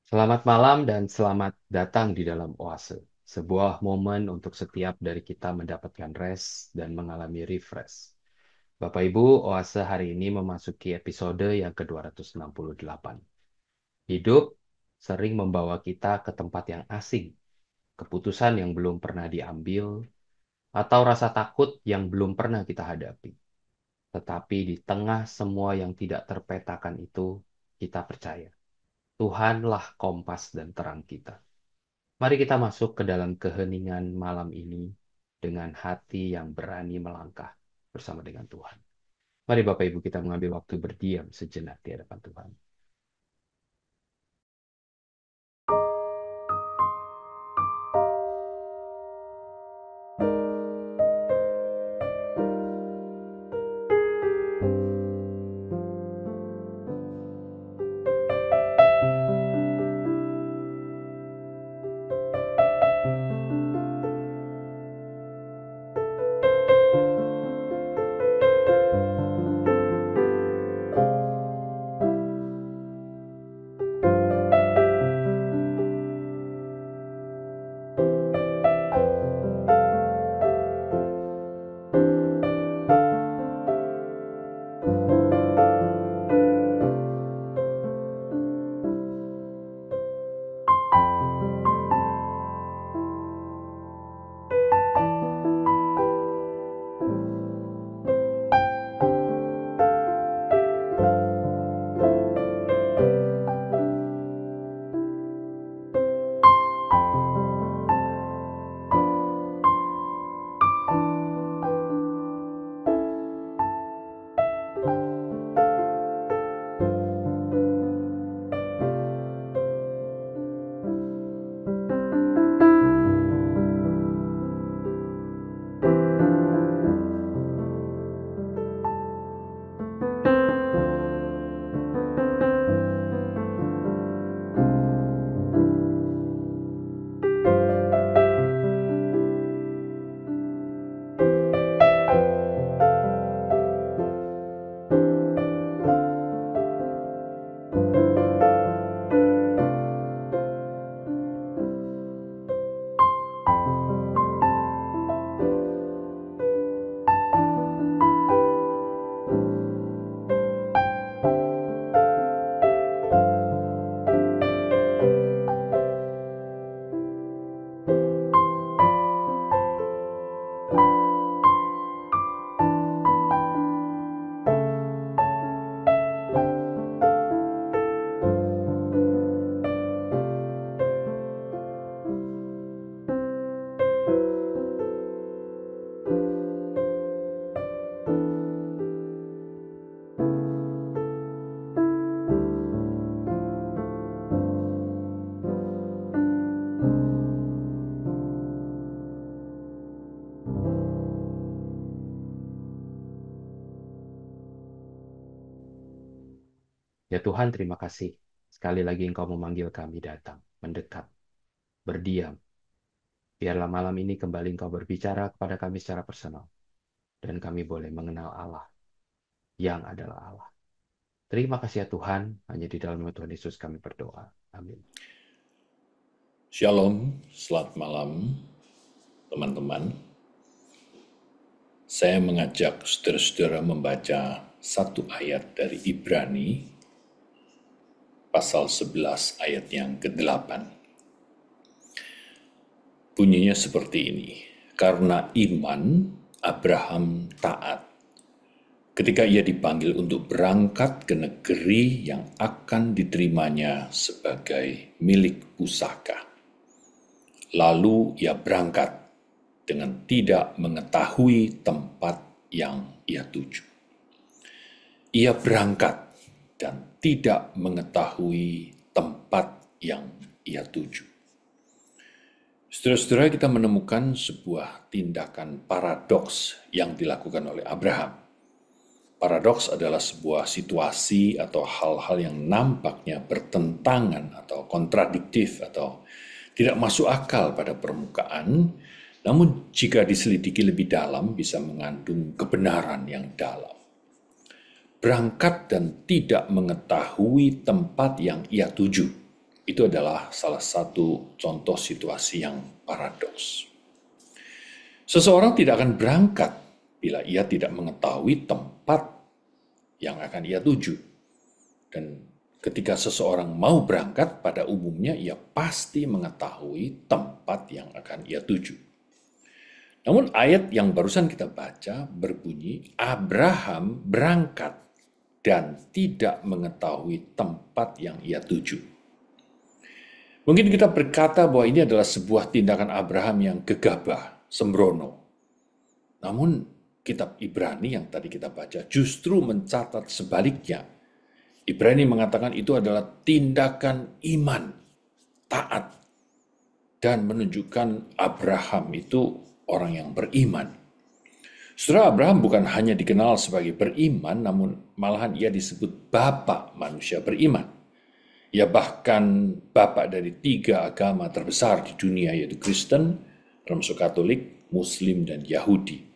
Selamat malam dan selamat datang di dalam Oase, sebuah momen untuk setiap dari kita mendapatkan rest dan mengalami refresh. Bapak Ibu, Oase hari ini memasuki episode yang ke-268. Hidup sering membawa kita ke tempat yang asing, keputusan yang belum pernah diambil, atau rasa takut yang belum pernah kita hadapi. Tetapi di tengah semua yang tidak terpetakan itu, kita percaya Tuhanlah kompas dan terang kita. Mari kita masuk ke dalam keheningan malam ini dengan hati yang berani melangkah bersama dengan Tuhan. Mari Bapak Ibu kita mengambil waktu berdiam sejenak di hadapan Tuhan. Ya Tuhan, terima kasih. Sekali lagi Engkau memanggil kami datang, mendekat, berdiam. Biarlah malam ini kembali Engkau berbicara kepada kami secara personal. Dan kami boleh mengenal Allah yang adalah Allah. Terima kasih ya Tuhan, hanya di dalam nama Tuhan Yesus kami berdoa. Amin. Shalom, selamat malam teman-teman. Saya mengajak saudara-saudara membaca satu ayat dari Ibrani, pasal 11 ayat yang ke-8. Bunyinya seperti ini, karena iman Abraham taat ketika ia dipanggil untuk berangkat ke negeri yang akan diterimanya sebagai milik pusaka. Lalu ia berangkat dengan tidak mengetahui tempat yang ia tuju. Ia berangkat dan tidak mengetahui tempat yang ia tuju. Saudara-saudara, kita menemukan sebuah tindakan paradoks yang dilakukan oleh Abraham. Paradoks adalah sebuah situasi atau hal-hal yang nampaknya bertentangan atau kontradiktif atau tidak masuk akal pada permukaan, namun jika diselidiki lebih dalam bisa mengandung kebenaran yang dalam. Berangkat dan tidak mengetahui tempat yang ia tuju. Itu adalah salah satu contoh situasi yang paradoks. Seseorang tidak akan berangkat bila ia tidak mengetahui tempat yang akan ia tuju. Dan ketika seseorang mau berangkat, pada umumnya ia pasti mengetahui tempat yang akan ia tuju. Namun ayat yang barusan kita baca berbunyi, Abraham berangkat dan tidak mengetahui tempat yang ia tuju. Mungkin kita berkata bahwa ini adalah sebuah tindakan Abraham yang gegabah, sembrono. Namun kitab Ibrani yang tadi kita baca justru mencatat sebaliknya. Ibrani mengatakan itu adalah tindakan iman, taat, dan menunjukkan Abraham itu orang yang beriman. Saudara, Abraham bukan hanya dikenal sebagai beriman, namun malahan ia disebut bapak manusia beriman. Ia bahkan bapak dari 3 agama terbesar di dunia, yaitu Kristen, termasuk Katolik, Muslim, dan Yahudi.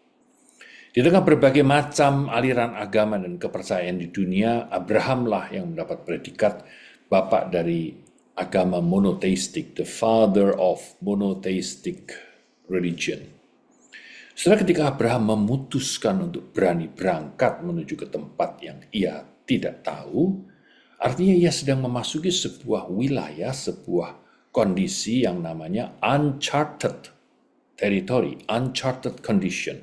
Di tengah berbagai macam aliran agama dan kepercayaan di dunia, Abrahamlah yang mendapat predikat bapak dari agama monotheistik, the father of monotheistic religion. Setelah ketika Abraham memutuskan untuk berani berangkat menuju ke tempat yang ia tidak tahu, artinya ia sedang memasuki sebuah wilayah, sebuah kondisi yang namanya uncharted territory, uncharted condition.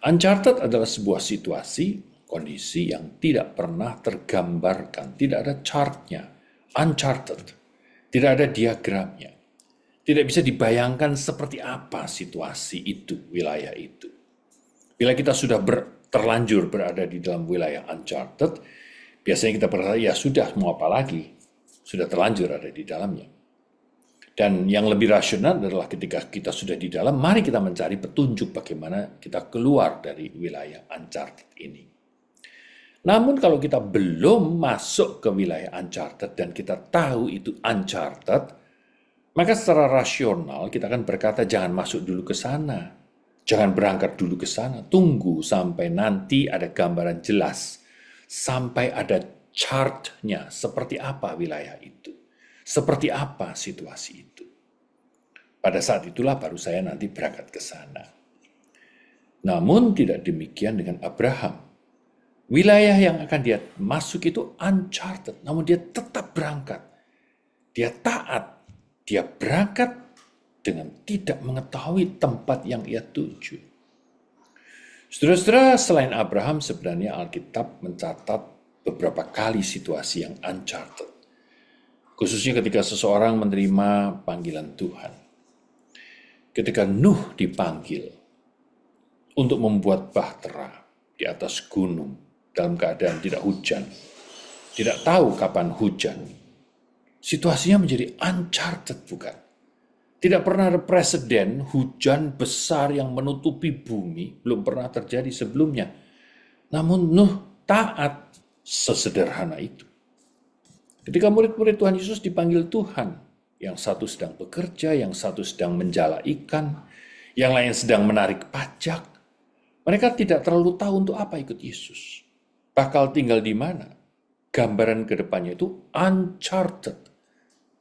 Uncharted adalah sebuah situasi, kondisi yang tidak pernah tergambarkan, tidak ada chartnya, uncharted, tidak ada diagramnya. Tidak bisa dibayangkan seperti apa situasi itu, wilayah itu. Bila kita sudah terlanjur berada di dalam wilayah uncharted, biasanya kita berkata, ya sudah, mau apa lagi? Sudah terlanjur ada di dalamnya. Dan yang lebih rasional adalah ketika kita sudah di dalam, mari kita mencari petunjuk bagaimana kita keluar dari wilayah uncharted ini. Namun kalau kita belum masuk ke wilayah uncharted dan kita tahu itu uncharted, maka secara rasional kita akan berkata jangan masuk dulu ke sana. Jangan berangkat dulu ke sana. Tunggu sampai nanti ada gambaran jelas. Sampai ada chart-nya seperti apa wilayah itu. Seperti apa situasi itu. Pada saat itulah baru saya nanti berangkat ke sana. Namun tidak demikian dengan Abraham. Wilayah yang akan dia masuk itu uncharted. Namun dia tetap berangkat. Dia taat. Dia berangkat dengan tidak mengetahui tempat yang ia tuju. Saudara-saudara, selain Abraham, sebenarnya Alkitab mencatat beberapa kali situasi yang uncharted. Khususnya ketika seseorang menerima panggilan Tuhan. Ketika Nuh dipanggil untuk membuat bahtera di atas gunung dalam keadaan tidak hujan. Tidak tahu kapan hujan. Situasinya menjadi uncharted, bukan? Tidak pernah ada presiden hujan besar yang menutupi bumi, belum pernah terjadi sebelumnya. Namun Nuh taat, sesederhana itu. Ketika murid-murid Tuhan Yesus dipanggil Tuhan, yang satu sedang bekerja, yang satu sedang menjala ikan, yang lain sedang menarik pajak, mereka tidak terlalu tahu untuk apa ikut Yesus. Bakal tinggal di mana? Gambaran ke depannya itu uncharted.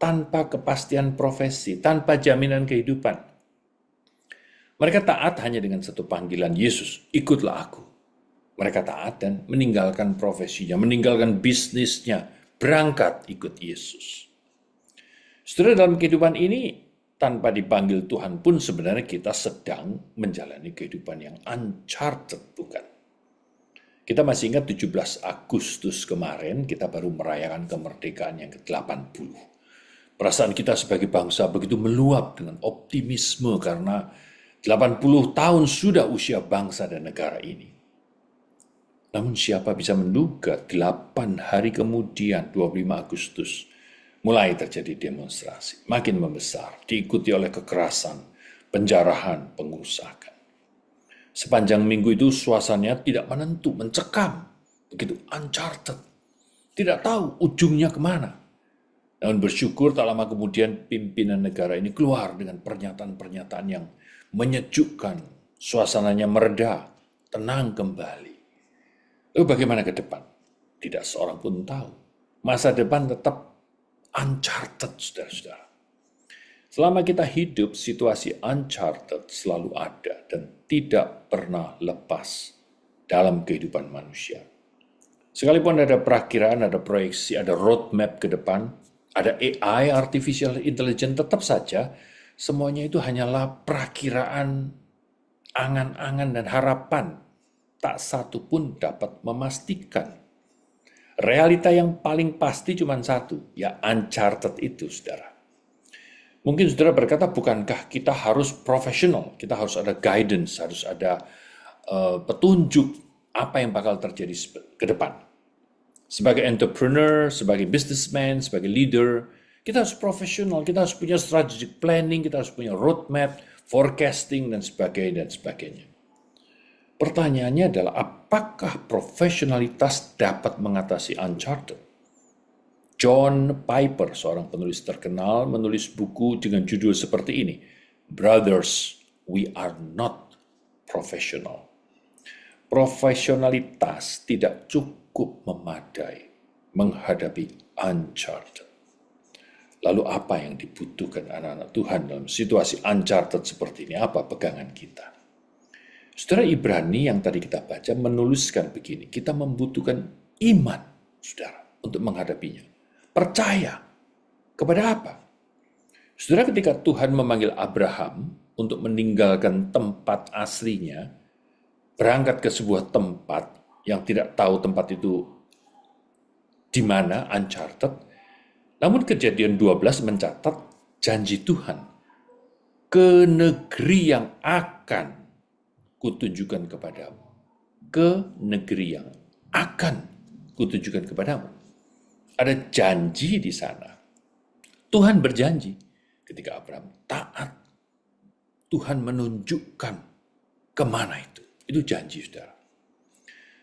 Tanpa kepastian profesi, tanpa jaminan kehidupan. Mereka taat hanya dengan satu panggilan, Yesus, ikutlah aku. Mereka taat dan meninggalkan profesinya, meninggalkan bisnisnya, berangkat ikut Yesus. Saudara, dalam kehidupan ini, tanpa dipanggil Tuhan pun sebenarnya kita sedang menjalani kehidupan yang uncharted, bukan? Kita masih ingat 17 Agustus kemarin, kita baru merayakan kemerdekaan yang ke-80. Perasaan kita sebagai bangsa begitu meluap dengan optimisme karena 80 tahun sudah usia bangsa dan negara ini. Namun siapa bisa menduga 8 hari kemudian 25 Agustus mulai terjadi demonstrasi. Makin membesar, diikuti oleh kekerasan, penjarahan, pengurusakan. Sepanjang minggu itu suasananya tidak menentu, mencekam. Begitu uncharted. Tidak tahu ujungnya kemana. Namun bersyukur tak lama kemudian pimpinan negara ini keluar dengan pernyataan-pernyataan yang menyejukkan. Suasananya mereda, tenang kembali. Lalu bagaimana ke depan? Tidak seorang pun tahu. Masa depan tetap uncharted, saudara-saudara. Selama kita hidup, situasi uncharted selalu ada dan tidak pernah lepas dalam kehidupan manusia. Sekalipun ada perakiraan, ada proyeksi, ada roadmap ke depan, ada AI, artificial intelligence, tetap saja semuanya itu hanyalah perakiraan, angan-angan dan harapan. Tak satu pun dapat memastikan. Realita yang paling pasti cuma satu, ya uncharted itu, saudara. Mungkin saudara berkata, bukankah kita harus profesional? Kita harus ada guidance, harus ada petunjuk apa yang bakal terjadi ke depan. Sebagai entrepreneur, sebagai businessman, sebagai leader, kita harus profesional, kita harus punya strategic planning, kita harus punya roadmap, forecasting, dan sebagainya, dan sebagainya. Pertanyaannya adalah, apakah profesionalitas dapat mengatasi uncharted? John Piper, seorang penulis terkenal, menulis buku dengan judul seperti ini, Brothers, We Are Not Professional. Profesionalitas tidak cukup memadai menghadapi uncharted. Lalu apa yang dibutuhkan anak-anak Tuhan dalam situasi uncharted seperti ini? Apa pegangan kita? Saudara, Ibrani yang tadi kita baca menuliskan begini, kita membutuhkan iman, saudara, untuk menghadapinya. Percaya kepada apa? Saudara, ketika Tuhan memanggil Abraham untuk meninggalkan tempat aslinya, berangkat ke sebuah tempat yang tidak tahu tempat itu di mana, uncharted, namun Kejadian 12 mencatat janji Tuhan ke negeri yang akan kutunjukkan kepadamu. Ke negeri yang akan kutunjukkan kepadamu. Ada janji di sana. Tuhan berjanji ketika Abraham taat. Tuhan menunjukkan kemana itu. Itu janji, saudara.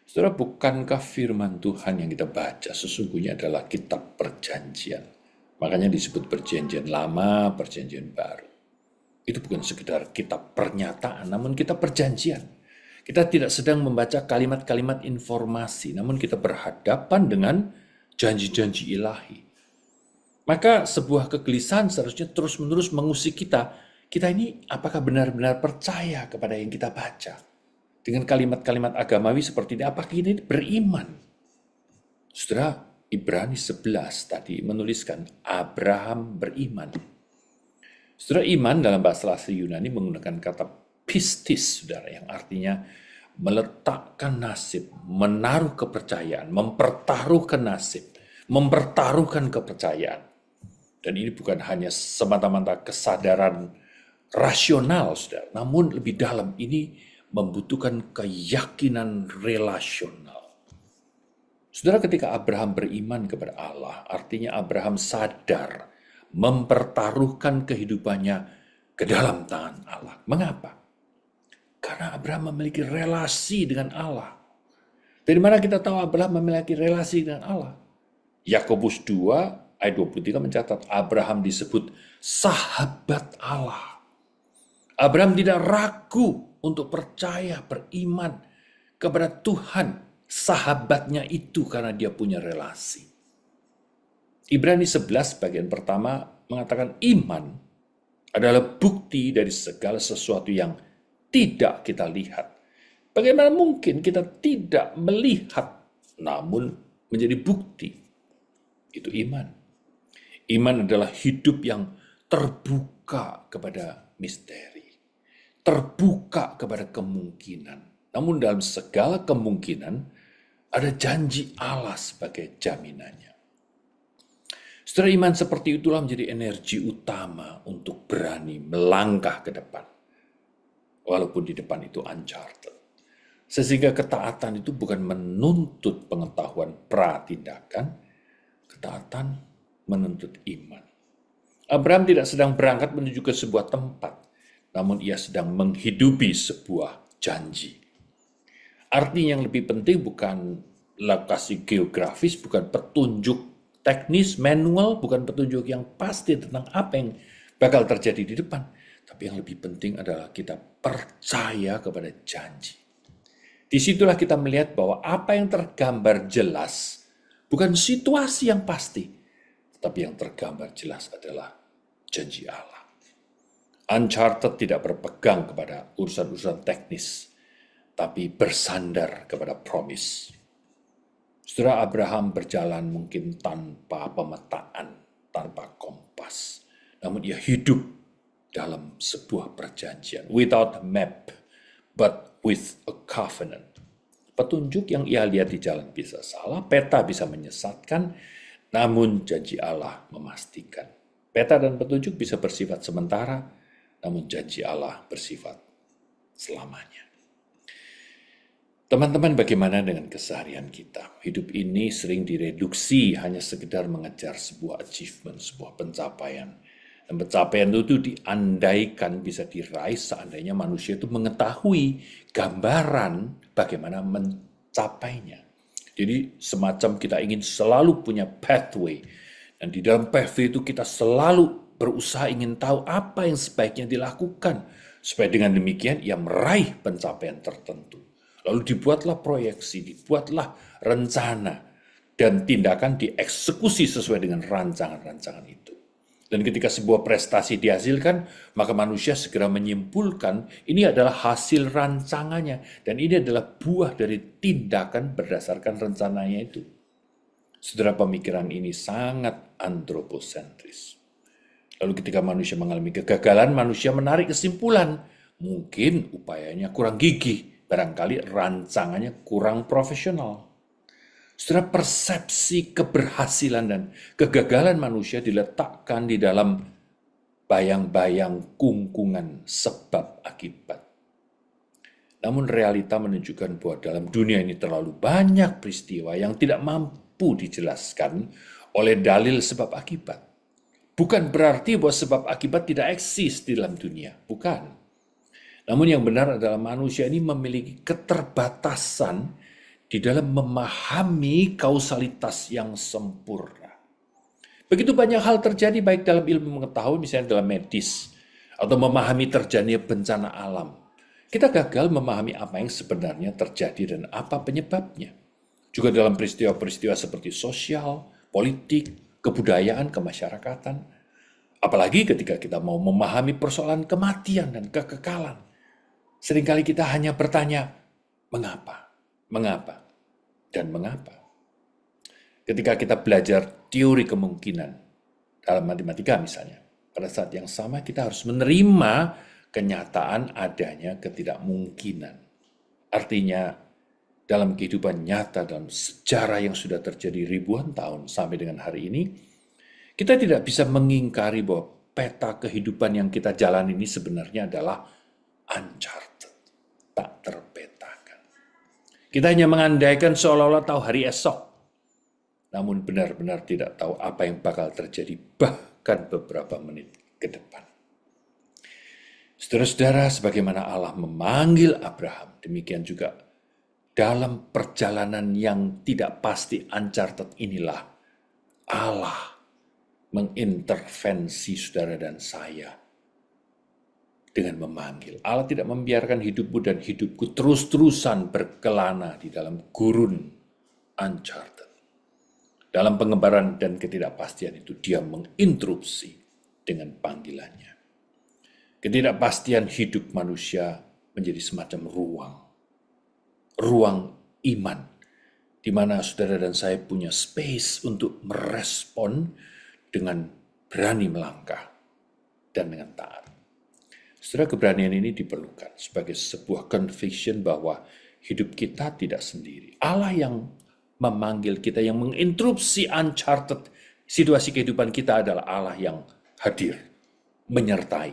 Saudara, bukankah firman Tuhan yang kita baca sesungguhnya adalah kitab perjanjian? Makanya disebut perjanjian lama, perjanjian baru. Itu bukan sekedar kitab pernyataan, namun kitab perjanjian. Kita tidak sedang membaca kalimat-kalimat informasi, namun kita berhadapan dengan janji-janji ilahi. Maka sebuah kegelisahan seharusnya terus-menerus mengusik kita. Kita ini apakah benar-benar percaya kepada yang kita baca? Dengan kalimat-kalimat agamawi seperti ini, apakah ini beriman? Saudara, Ibrani 11 tadi menuliskan Abraham beriman. Saudara, iman dalam bahasa asli Yunani menggunakan kata pistis, saudara, yang artinya meletakkan nasib, menaruh kepercayaan, mempertaruhkan nasib, mempertaruhkan kepercayaan. Dan ini bukan hanya semata-mata kesadaran rasional, saudara, namun lebih dalam ini membutuhkan keyakinan relasional. Saudara, ketika Abraham beriman kepada Allah, artinya Abraham sadar mempertaruhkan kehidupannya ke dalam tangan Allah. Mengapa? Karena Abraham memiliki relasi dengan Allah. Dari mana kita tahu Abraham memiliki relasi dengan Allah? Yakobus 2 ayat 23 mencatat Abraham disebut sahabat Allah. Abraham tidak ragu untuk percaya, beriman kepada Tuhan, sahabatnya itu karena dia punya relasi. Ibrani 11 bagian pertama mengatakan iman adalah bukti dari segala sesuatu yang tidak kita lihat. Bagaimana mungkin kita tidak melihat namun menjadi bukti? Itu iman. Iman adalah hidup yang terbuka kepada misteri, terbuka kepada kemungkinan. Namun dalam segala kemungkinan ada janji Allah sebagai jaminannya. Saudara, iman seperti itulah menjadi energi utama untuk berani melangkah ke depan. Walaupun di depan itu uncharted. Sehingga ketaatan itu bukan menuntut pengetahuan pratindakan, ketaatan menuntut iman. Abraham tidak sedang berangkat menuju ke sebuah tempat, namun ia sedang menghidupi sebuah janji. Artinya yang lebih penting bukan lokasi geografis, bukan petunjuk teknis, manual, bukan petunjuk yang pasti tentang apa yang bakal terjadi di depan. Tapi yang lebih penting adalah kita percaya kepada janji. Disitulah kita melihat bahwa apa yang tergambar jelas bukan situasi yang pasti, tapi yang tergambar jelas adalah janji Allah. Uncharted tidak berpegang kepada urusan-urusan teknis, tapi bersandar kepada promise. Saudara, Abraham berjalan mungkin tanpa pemetaan, tanpa kompas. Namun ia hidup dalam sebuah perjanjian. Without a map, but with a covenant. Petunjuk yang ia lihat di jalan bisa salah, peta bisa menyesatkan, namun janji Allah memastikan. Peta dan petunjuk bisa bersifat sementara, namun janji Allah bersifat selamanya. Teman-teman, bagaimana dengan keseharian kita? Hidup ini sering direduksi hanya sekedar mengejar sebuah achievement, sebuah pencapaian. Dan pencapaian itu diandaikan bisa diraih seandainya manusia itu mengetahui gambaran bagaimana mencapainya. Jadi semacam kita ingin selalu punya pathway. Dan di dalam pathway itu kita selalu berusaha ingin tahu apa yang sebaiknya dilakukan. Supaya dengan demikian ia meraih pencapaian tertentu. Lalu dibuatlah proyeksi, dibuatlah rencana, dan tindakan dieksekusi sesuai dengan rancangan-rancangan itu. Dan ketika sebuah prestasi dihasilkan, maka manusia segera menyimpulkan ini adalah hasil rancangannya, dan ini adalah buah dari tindakan berdasarkan rencananya itu. Saudara, pemikiran ini sangat antroposentris. Lalu ketika manusia mengalami kegagalan, manusia menarik kesimpulan, mungkin upayanya kurang gigih, barangkali rancangannya kurang profesional. Saudara, persepsi keberhasilan dan kegagalan manusia diletakkan di dalam bayang-bayang kungkungan sebab akibat. Namun realita menunjukkan bahwa dalam dunia ini terlalu banyak peristiwa yang tidak mampu dijelaskan oleh dalil sebab akibat. Bukan berarti bahwa sebab akibat tidak eksis di dalam dunia, bukan. Namun yang benar adalah manusia ini memiliki keterbatasan di dalam memahami kausalitas yang sempurna. Begitu banyak hal terjadi baik dalam ilmu pengetahuan, misalnya dalam medis, atau memahami terjadinya bencana alam. Kita gagal memahami apa yang sebenarnya terjadi dan apa penyebabnya. Juga dalam peristiwa-peristiwa seperti sosial, politik, kebudayaan, kemasyarakatan. Apalagi ketika kita mau memahami persoalan kematian dan kekekalan. Seringkali kita hanya bertanya, mengapa, mengapa, dan mengapa. Ketika kita belajar teori kemungkinan dalam matematika misalnya, pada saat yang sama kita harus menerima kenyataan adanya ketidakmungkinan. Artinya, dalam kehidupan nyata, dalam sejarah yang sudah terjadi ribuan tahun sampai dengan hari ini, kita tidak bisa mengingkari bahwa peta kehidupan yang kita jalani ini sebenarnya adalah uncharted, tak terpetakan. Kita hanya mengandaikan seolah-olah tahu hari esok, namun benar-benar tidak tahu apa yang bakal terjadi bahkan beberapa menit ke depan. Saudara-saudara, sebagaimana Allah memanggil Abraham, demikian juga dalam perjalanan yang tidak pasti uncharted inilah Allah mengintervensi saudara dan saya dengan memanggil. Allah tidak membiarkan hidupmu dan hidupku terus-terusan berkelana di dalam gurun uncharted. Dalam pengembaraan dan ketidakpastian itu, dia menginterupsi dengan panggilannya. Ketidakpastian hidup manusia menjadi semacam ruang iman, di mana saudara dan saya punya space untuk merespon dengan berani melangkah dan dengan taat. Saudara, keberanian ini diperlukan sebagai sebuah conviction bahwa hidup kita tidak sendiri. Allah yang memanggil kita, yang menginterupsi uncharted situasi kehidupan kita adalah Allah yang hadir, menyertai,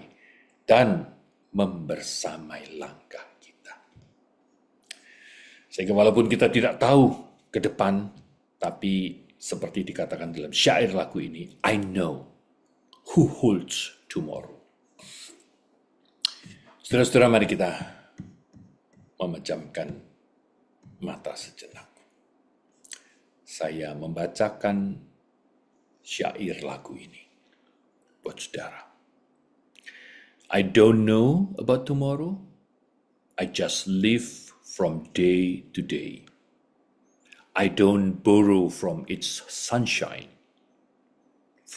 dan membersamai langkah kita. Sehingga walaupun kita tidak tahu ke depan, tapi seperti dikatakan dalam syair lagu ini, I know who holds tomorrow. Saudara-saudara, mari kita memejamkan mata sejenak. Saya membacakan syair lagu ini buat saudara. I don't know about tomorrow. I just live from day to day. I don't borrow from its sunshine.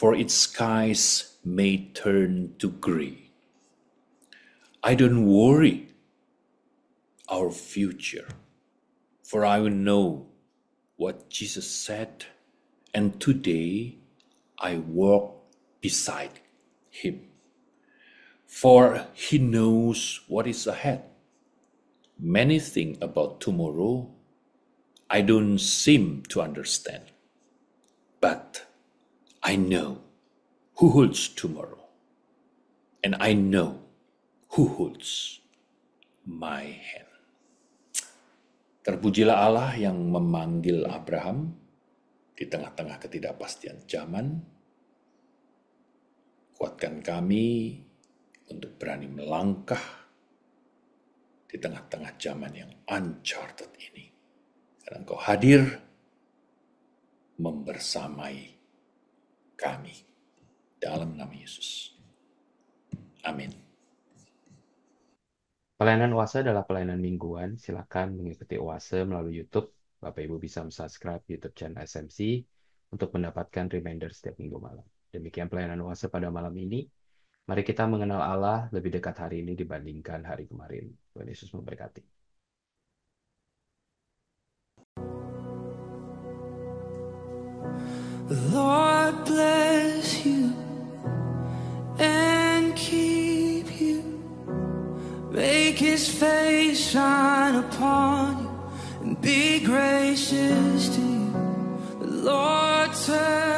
for its skies may turn to gray. I don't worry our future, for I will know what Jesus said, and today I walk beside him. For he knows what is ahead. Many things about tomorrow I don't seem to understand, but I know who holds tomorrow, and I know who holds my hand. Terpujilah Allah yang memanggil Abraham di tengah-tengah ketidakpastian zaman. Kuatkan kami untuk berani melangkah di tengah-tengah zaman yang uncharted ini. Karena Engkau hadir membersamai kami. Dalam nama Yesus. Amin. Pelayanan Oase adalah pelayanan mingguan. Silakan mengikuti Oase melalui YouTube. Bapak Ibu bisa subscribe YouTube channel SMC untuk mendapatkan reminder setiap minggu malam. Demikian pelayanan Oase pada malam ini. Mari kita mengenal Allah lebih dekat hari ini dibandingkan hari kemarin. Tuhan Yesus memberkati. The Lord bless you and keep you. Make his face shine upon you and be gracious to you. The Lord turn